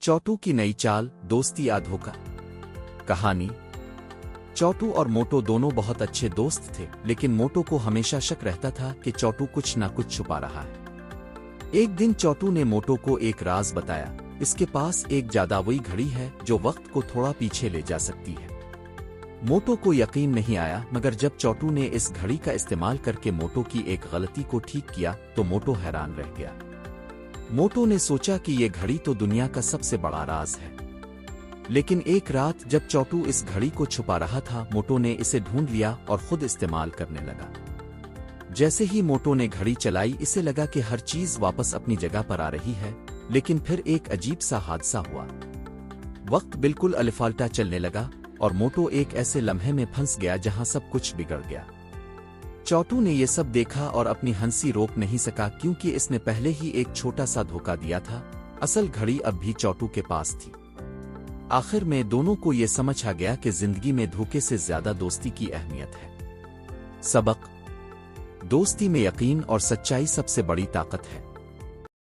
चौटू की नई चाल, दोस्ती या धोखा। कहानी। चौटू और मोटो दोनों बहुत अच्छे दोस्त थे, लेकिन मोटो को हमेशा शक रहता था कि चौटू कुछ ना कुछ छुपा रहा है। एक दिन चौटू ने मोटो को एक राज बताया। इसके पास एक जादुई घड़ी है जो वक्त को थोड़ा पीछे ले जा सकती है। मोटो को यकीन नहीं आया, मगर जब चौटू ने इस घड़ी का इस्तेमाल करके मोटो की एक गलती को ठीक किया तो मोटो हैरान रह गया। मोटो ने सोचा कि ये घड़ी तो दुनिया का सबसे बड़ा राज है। लेकिन एक रात जब चौटू इस घड़ी को छुपा रहा था, मोटो ने इसे ढूंढ लिया और खुद इस्तेमाल करने लगा। जैसे ही मोटो ने घड़ी चलाई, इसे लगा कि हर चीज वापस अपनी जगह पर आ रही है। लेकिन फिर एक अजीब सा हादसा हुआ। वक्त बिल्कुल अलिफाल्टा चलने लगा और मोटो एक ऐसे लम्हे में फंस गया जहां सब कुछ बिगड़ गया। चौटू ने यह सब देखा और अपनी हंसी रोक नहीं सका, क्योंकि इसने पहले ही एक छोटा सा धोखा दिया था। असल घड़ी अब भी चौटू के पास थी। आखिर में दोनों को यह समझ आ गया कि जिंदगी में धोखे से ज्यादा दोस्ती की अहमियत है। सबक: दोस्ती में यकीन और सच्चाई सबसे बड़ी ताकत है।